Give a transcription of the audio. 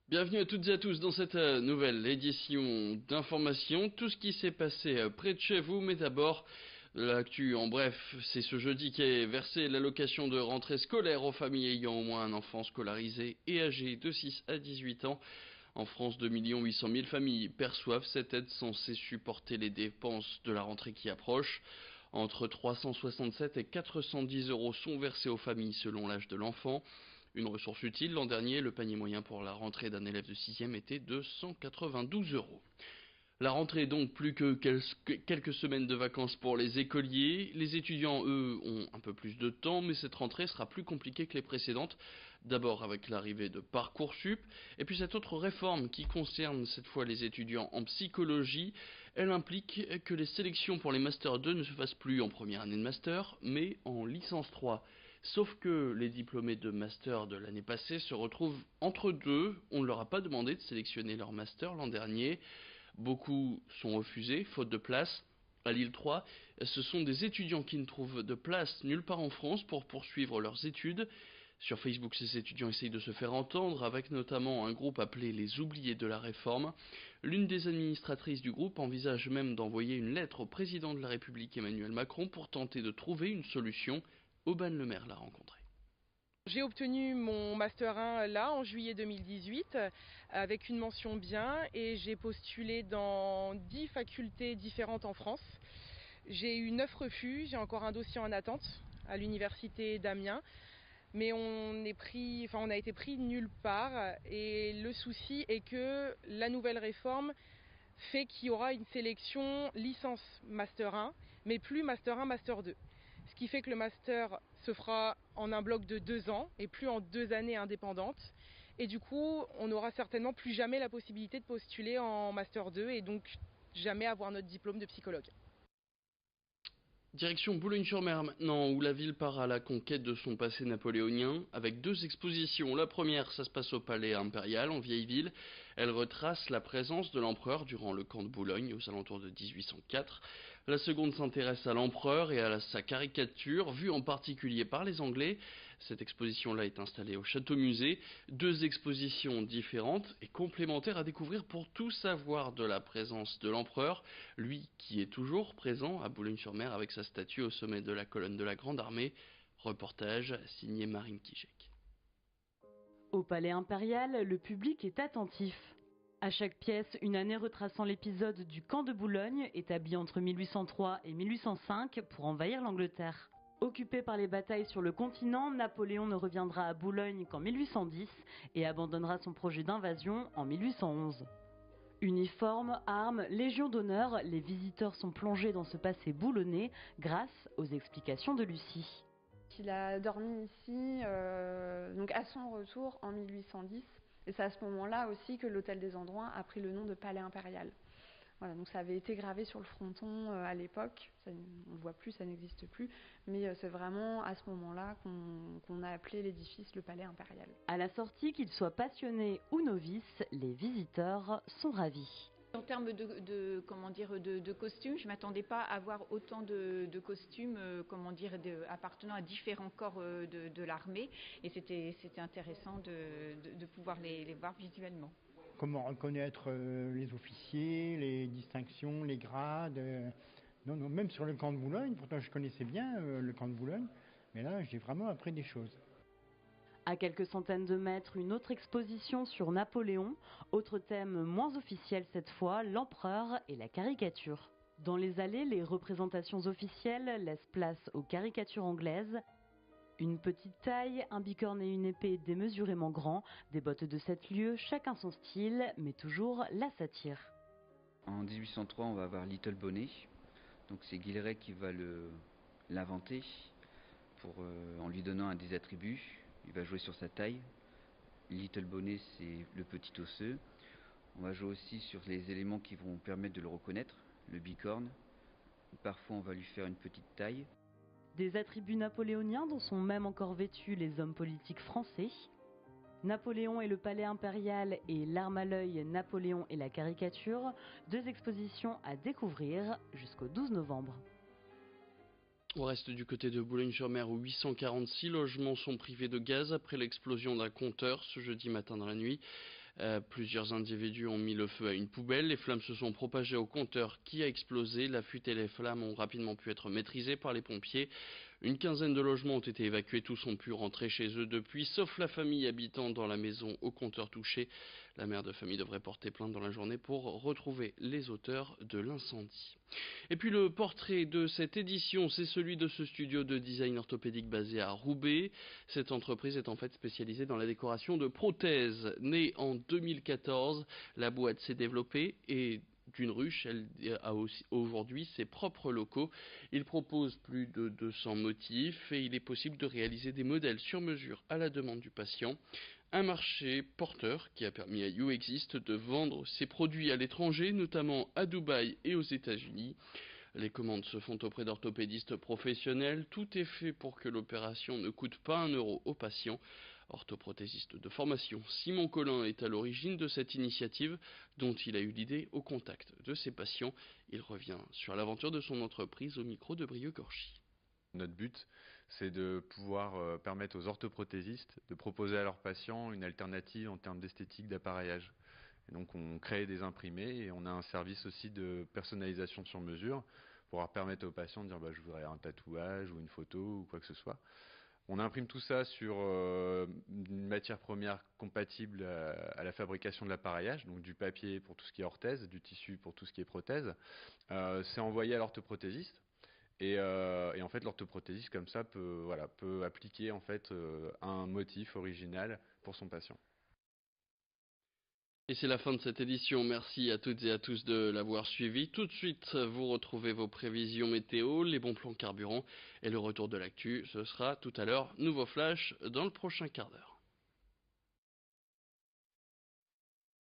Bienvenue à toutes et à tous dans cette nouvelle édition d'information. Tout ce qui s'est passé près de chez vous, mais d'abord l'actu en bref, c'est ce jeudi qu'est versée l'allocation de rentrée scolaire aux familles ayant au moins un enfant scolarisé et âgé de 6 à 18 ans. En France, 2 800 000 familles perçoivent cette aide censée supporter les dépenses de la rentrée qui approche. Entre 367 et 410 euros sont versés aux familles selon l'âge de l'enfant. Une ressource utile, l'an dernier, le panier moyen pour la rentrée d'un élève de 6e était de 192 euros. La rentrée est donc plus que quelques semaines de vacances pour les écoliers. Les étudiants, eux, ont un peu plus de temps, mais cette rentrée sera plus compliquée que les précédentes. D'abord avec l'arrivée de Parcoursup, et puis cette autre réforme qui concerne cette fois les étudiants en psychologie. Elle implique que les sélections pour les Master 2 ne se fassent plus en première année de Master, mais en licence 3. Sauf que les diplômés de Master de l'année passée se retrouvent entre deux. On ne leur a pas demandé de sélectionner leur Master l'an dernier. Beaucoup sont refusés, faute de place. À Lille 3, ce sont des étudiants qui ne trouvent de place nulle part en France pour poursuivre leurs études. Sur Facebook, ces étudiants essayent de se faire entendre, avec notamment un groupe appelé les Oubliés de la Réforme. L'une des administratrices du groupe envisage même d'envoyer une lettre au président de la République Emmanuel Macron pour tenter de trouver une solution. Aubane Le Maire l'a rencontré. J'ai obtenu mon Master 1 là en juillet 2018 avec une mention bien et j'ai postulé dans 10 facultés différentes en France. J'ai eu 9 refus, j'ai encore un dossier en attente à l'université d'Amiens, mais on a été pris nulle part et le souci est que la nouvelle réforme fait qu'il y aura une sélection licence Master 1 mais plus Master 1, Master 2. Ce qui fait que le master se fera en un bloc de 2 ans et plus en 2 années indépendantes. Et du coup, on n'aura certainement plus jamais la possibilité de postuler en master 2 et donc jamais avoir notre diplôme de psychologue. Direction Boulogne-sur-Mer maintenant, où la ville part à la conquête de son passé napoléonien, avec 2 expositions. La première, ça se passe au Palais Impérial, en vieille ville. Elle retrace la présence de l'empereur durant le camp de Boulogne, aux alentours de 1804. La seconde s'intéresse à l'empereur et à sa caricature, vue en particulier par les Anglais. Cette exposition-là est installée au Château-Musée. 2 expositions différentes et complémentaires à découvrir pour tout savoir de la présence de l'empereur, lui qui est toujours présent à Boulogne-sur-Mer avec sa statue au sommet de la colonne de la Grande Armée. Reportage signé Marine Kijek. Au Palais Impérial, le public est attentif. À chaque pièce, une année retraçant l'épisode du camp de Boulogne, établi entre 1803 et 1805 pour envahir l'Angleterre. Occupé par les batailles sur le continent, Napoléon ne reviendra à Boulogne qu'en 1810 et abandonnera son projet d'invasion en 1811. Uniformes, armes, légion d'honneur, les visiteurs sont plongés dans ce passé boulonnais grâce aux explications de Lucie. Il a dormi ici donc à son retour en 1810 et c'est à ce moment-là aussi que l'hôtel des Androuins a pris le nom de Palais Impérial. Voilà, donc ça avait été gravé sur le fronton à l'époque, on ne le voit plus, ça n'existe plus, mais c'est vraiment à ce moment-là qu'on a appelé l'édifice le Palais Impérial. À la sortie, qu'ils soient passionnés ou novices, les visiteurs sont ravis. En termes de costumes, je ne m'attendais pas à voir autant de costumes appartenant à différents corps de l'armée et c'était intéressant de pouvoir les voir visuellement. Comment reconnaître les officiers, les distinctions, les grades. Non, même sur le camp de Boulogne, pourtant je connaissais bien le camp de Boulogne, mais là j'ai vraiment appris des choses. À quelques centaines de mètres, une autre exposition sur Napoléon. Autre thème moins officiel cette fois, l'empereur et la caricature. Dans les allées, les représentations officielles laissent place aux caricatures anglaises. Une petite taille, un bicorne et une épée démesurément grands, des bottes de 7 lieues, chacun son style, mais toujours la satire. En 1803, on va avoir Little Bonnet. Donc c'est Guilleret qui va l'inventer en lui donnant des attributs. Il va jouer sur sa taille. Little Bonnet, c'est le petit osseux. On va jouer aussi sur les éléments qui vont permettre de le reconnaître. Le bicorne. Parfois, on va lui faire une petite taille. Des attributs napoléoniens dont sont même encore vêtus les hommes politiques français. Napoléon et le Palais Impérial et l'arme à l'œil Napoléon et la caricature. 2 expositions à découvrir jusqu'au 12 novembre. On reste du côté de Boulogne-sur-Mer où 846 logements sont privés de gaz après l'explosion d'un compteur ce jeudi matin dans la nuit. Plusieurs individus ont mis le feu à une poubelle. Les flammes se sont propagées au compteur qui a explosé. La fuite et les flammes ont rapidement pu être maîtrisées par les pompiers. Une quinzaine de logements ont été évacués. Tous ont pu rentrer chez eux depuis, sauf la famille habitant dans la maison au compteur touché. La mère de famille devrait porter plainte dans la journée pour retrouver les auteurs de l'incendie. Et puis le portrait de cette édition, c'est celui de ce studio de design orthopédique basé à Roubaix. Cette entreprise est en fait spécialisée dans la décoration de prothèses. Née en 2014, la boîte s'est développée et d'une ruche, elle a aujourd'hui ses propres locaux. Il propose plus de 200 motifs et il est possible de réaliser des modèles sur mesure à la demande du patient. Un marché porteur qui a permis à YouExist de vendre ses produits à l'étranger, notamment à Dubaï et aux États-Unis. Les commandes se font auprès d'orthopédistes professionnels. Tout est fait pour que l'opération ne coûte pas 1 euro au patient. Orthoprothésiste de formation, Simon Collin est à l'origine de cette initiative dont il a eu l'idée au contact de ses patients. Il revient sur l'aventure de son entreprise au micro de Brieux Gorgy. Notre but, c'est de pouvoir permettre aux orthoprothésistes de proposer à leurs patients une alternative en termes d'esthétique, d'appareillage. Et donc on crée des imprimés et on a un service aussi de personnalisation sur mesure pour pouvoir permettre aux patients de dire je voudrais un tatouage ou une photo ou quoi que ce soit. On imprime tout ça sur une matière première compatible à la fabrication de l'appareillage, donc du papier pour tout ce qui est orthèse, du tissu pour tout ce qui est prothèse. C'est envoyé à l'orthoprothésiste et en fait l'orthoprothésiste comme ça peut appliquer en fait un motif original pour son patient. Et c'est la fin de cette édition. Merci à toutes et à tous de l'avoir suivi. Tout de suite, vous retrouvez vos prévisions météo, les bons plans carburant et le retour de l'actu. Ce sera tout à l'heure. Nouveau flash dans le prochain quart d'heure.